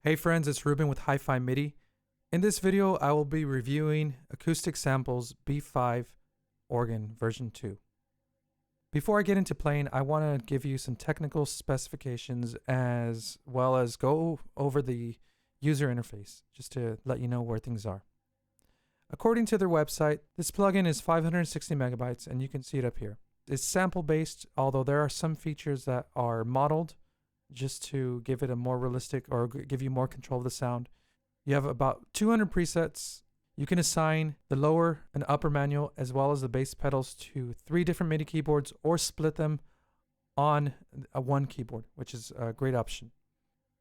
Hey friends, it's Ruben with Hi-Fi MIDI. In this video, I will be reviewing Acoustic Samples B-5 organ version 2. Before I get into playing, I want to give you some technical specifications as well as go over the user interface, just to let you know where things are. According to their website, this plugin is 560 megabytes, and you can see it up here. It's sample-based, although there are some features that are modeled just to give it a more realistic or give you more control of the sound. You have about 200 presets. You can assign the lower and upper manual as well as the bass pedals to 3 different MIDI keyboards or split them on one keyboard, which is a great option.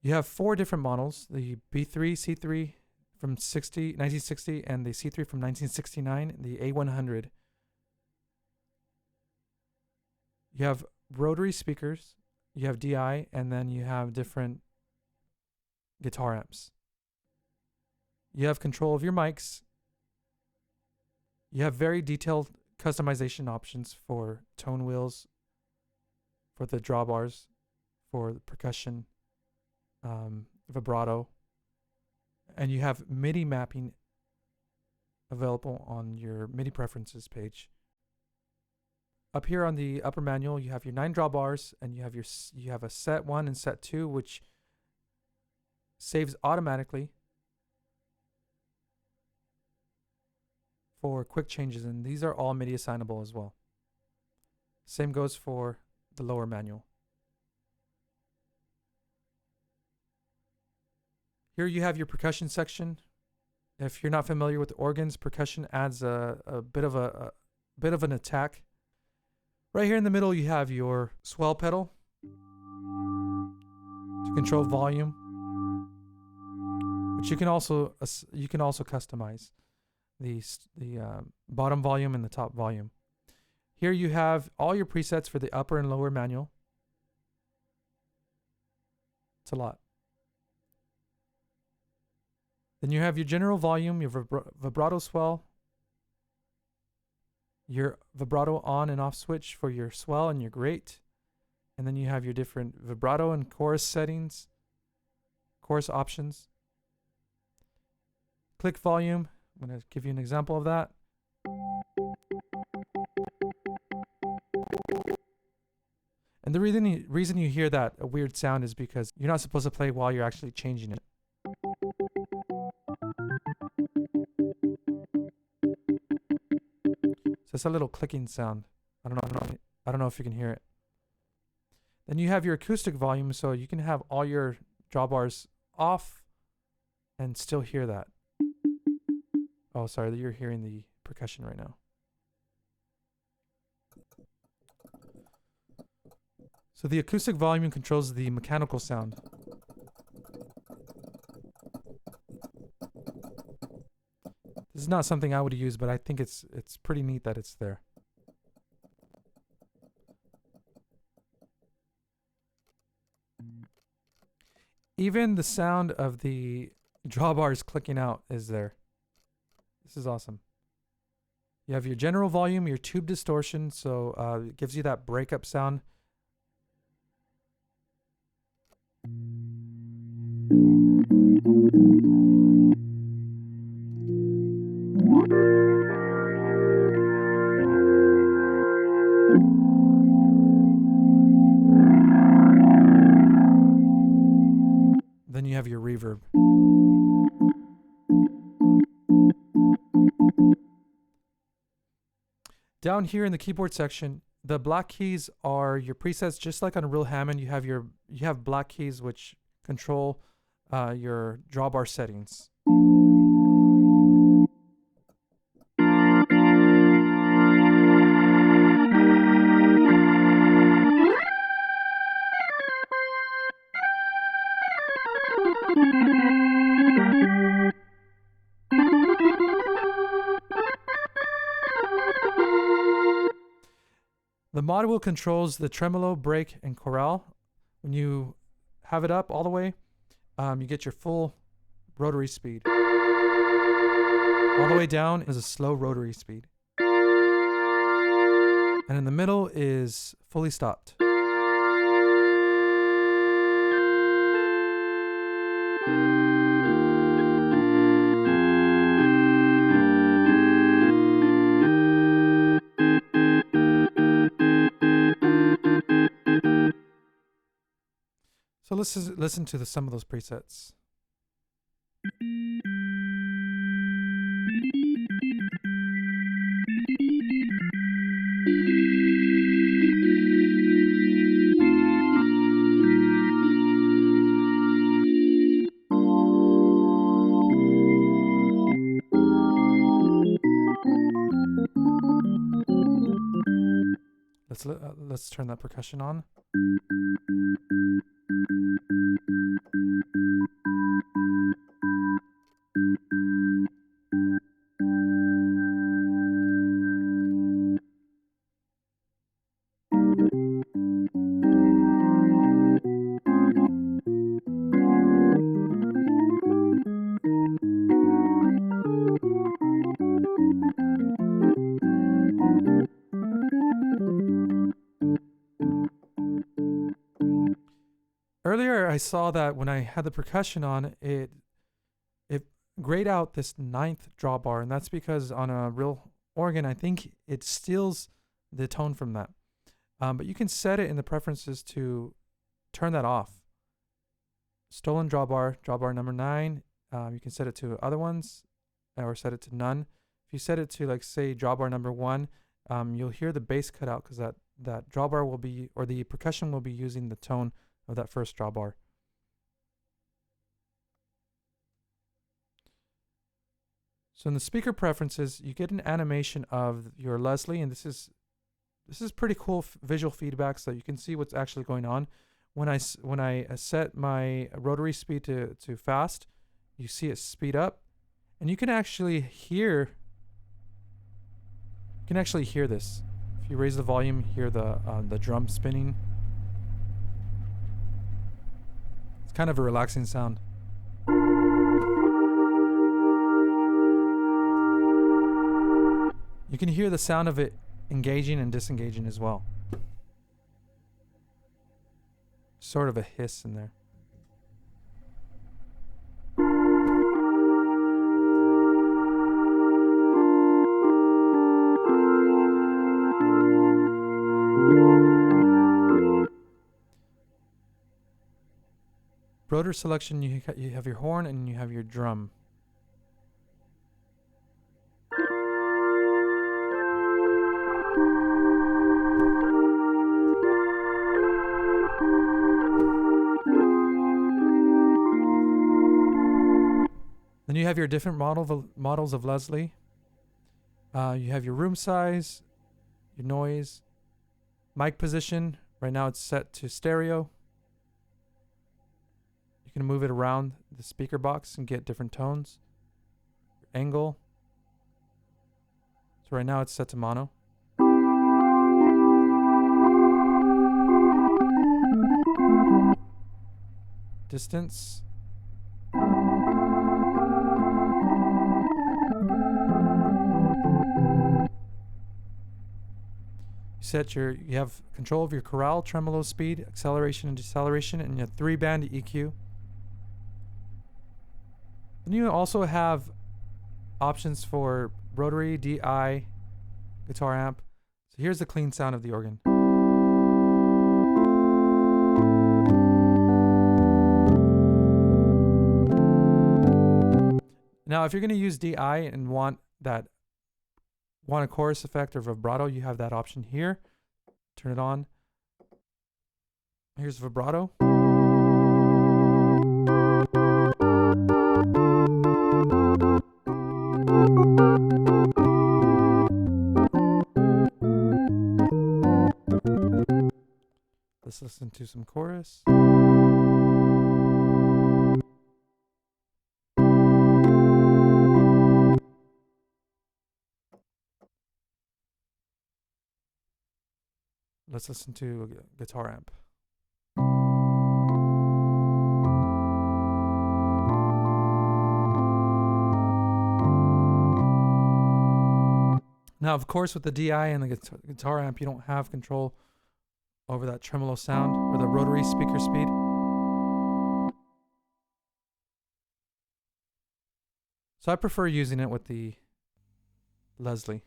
You have 4 different models, the B3, C3 from 1960 and the C3 from 1969, the A100. You have rotary speakers, you have DI, and then you have different guitar amps. You have control of your mics. You have very detailed customization options for tone wheels, for the drawbars, for the percussion, vibrato, and you have MIDI mapping available on your MIDI preferences page. Up here on the upper manual, you have your 9 drawbars, and you have a set 1 and set 2, which saves automatically for quick changes, and these are all MIDI assignable as well. Same goes for the lower manual. Here you have your percussion section. If you're not familiar with organs, percussion adds a bit of an attack. Right here in the middle, you have your swell pedal to control volume, which you can also customize the bottom volume and the top volume. Here you have all your presets for the upper and lower manual. It's a lot. Then you have your general volume, your vibrato swell, your vibrato on and off switch for your swell and your grate. And then you have your different vibrato and chorus settings, chorus options. Click volume. I'm going to give you an example of that. And the reason you hear that a weird sound is because you're not supposed to play while you're actually changing it. So it's a little clicking sound. I don't know if you can hear it. Then you have your acoustic volume, so you can have all your drawbars off and still hear that. Oh, sorry, you're hearing the percussion right now. So the acoustic volume controls the mechanical sound. This is not something I would use, but I think it's pretty neat that it's there. Even the sound of the drawbars clicking out is there. This is awesome. You have your general volume, your tube distortion, so it gives you that breakup sound. Then you have your reverb. Down here in the keyboard section, the black keys are your presets, just like on a real Hammond. You have black keys which control your drawbar settings. The mod wheel controls the tremolo, break, and chorale. When you have it up all the way, you get your full rotary speed. All the way down is a slow rotary speed. And in the middle is fully stopped. So let's listen to some of those presets. Let's turn that percussion on. Earlier, I saw that when I had the percussion on, it grayed out this 9th drawbar, and that's because on a real organ, I think it steals the tone from that. But you can set it in the preferences to turn that off. Stolen drawbar number 9. You can set it to other ones, or set it to none. If you set it to, like, say, drawbar number 1, you'll hear the bass cut out because that drawbar will be, or the percussion will be using the tone of that first drawbar. So in the speaker preferences, you get an animation of your Leslie, and this is pretty cool visual feedback, so you can see what's actually going on. When I set my rotary speed to fast, you see it speed up, and you can actually hear this. If you raise the volume, you hear the drum spinning. It's kind of a relaxing sound. You can hear the sound of it engaging and disengaging as well. Sort of a hiss in there. Rotor selection, you have your horn and you have your drum. Then you have your different models of Leslie. You have your room size, your noise, mic position. Right now it's set to stereo. You can move it around the speaker box and get different tones. Angle. So right now it's set to mono. Distance. You have control of your chorale, tremolo speed, acceleration and deceleration, and your 3-band EQ. Then you also have options for rotary, DI, guitar amp. So here's the clean sound of the organ. Now, if you're going to use DI and want a chorus effect or vibrato, you have that option here. Turn it on. Here's vibrato. Let's listen to some chorus. Let's listen to a guitar amp. Now, of course, with the DI and the guitar amp, you don't have control over that tremolo sound or the rotary speaker speed. So I prefer using it with the Leslie.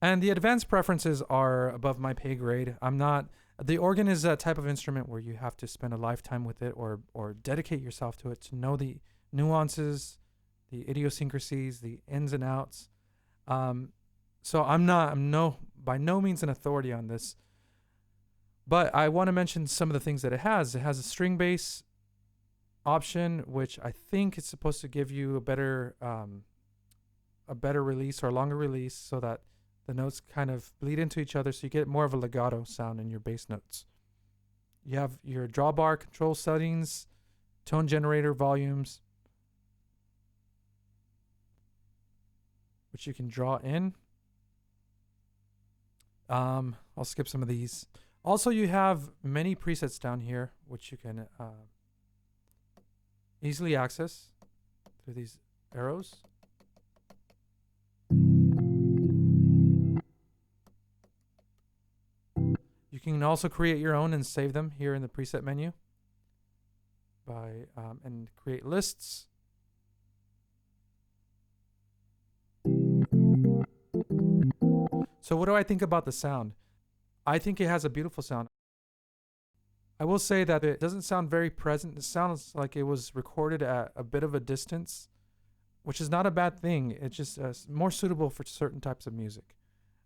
And the advanced preferences are above my pay grade. The organ is a type of instrument where you have to spend a lifetime with it or dedicate yourself to it to know the nuances, the idiosyncrasies, the ins and outs. So I'm by no means an authority on this, but I want to mention some of the things that it has. It has a string bass option, which I think is supposed to give you a better release or a longer release so that the notes kind of bleed into each other, so you get more of a legato sound in your bass notes. You have your drawbar control settings, tone generator volumes, which you can draw in. I'll skip some of these. Also, you have many presets down here, which you can easily access through these arrows. You can also create your own and save them here in the preset menu and create lists. So what do I think about the sound? I think it has a beautiful sound. I will say that it doesn't sound very present. It sounds like it was recorded at a bit of a distance, which is not a bad thing. It's just more suitable for certain types of music,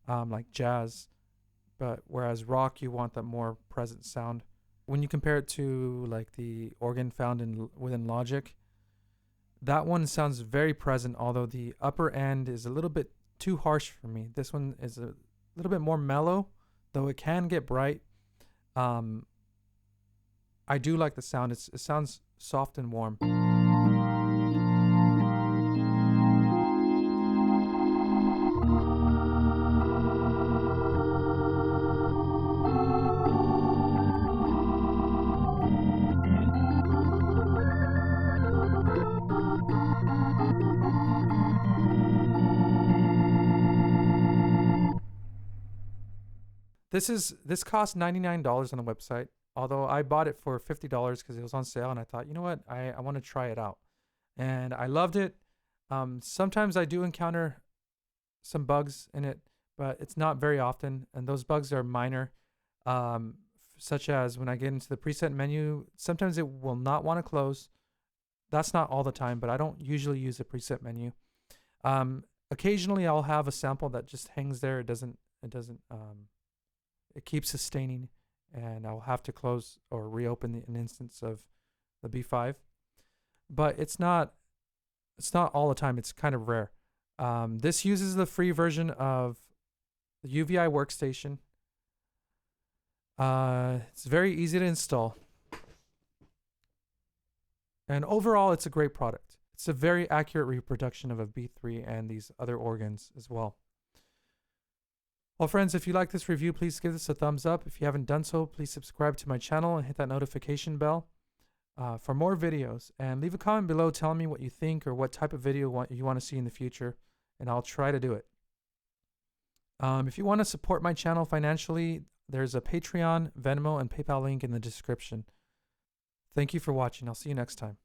like jazz. But whereas rock, you want that more present sound. When you compare it to like the organ found within Logic, that one sounds very present, although the upper end is a little bit too harsh for me. This one is a little bit more mellow, though it can get bright. I do like the sound. It sounds soft and warm. This cost $99 on the website, although I bought it for $50 because it was on sale, and I thought, you know what, I want to try it out, and I loved it. Sometimes I do encounter some bugs in it, but it's not very often, and those bugs are minor, such as when I get into the preset menu, sometimes it will not want to close. That's not all the time, but I don't usually use the preset menu. Occasionally I'll have a sample that just hangs there. It keeps sustaining, and I'll have to close or reopen an instance of the B-5. But it's not all the time. It's kind of rare. This uses the free version of the UVI Workstation. It's very easy to install. And overall, it's a great product. It's a very accurate reproduction of a B3 and these other organs as well. Well, friends, if you like this review, please give this a thumbs up. If you haven't done so, please subscribe to my channel and hit that notification bell for more videos. And leave a comment below telling me what you think or what type of video you want to see in the future, and I'll try to do it. If you want to support my channel financially, there's a Patreon, Venmo, and PayPal link in the description. Thank you for watching. I'll see you next time.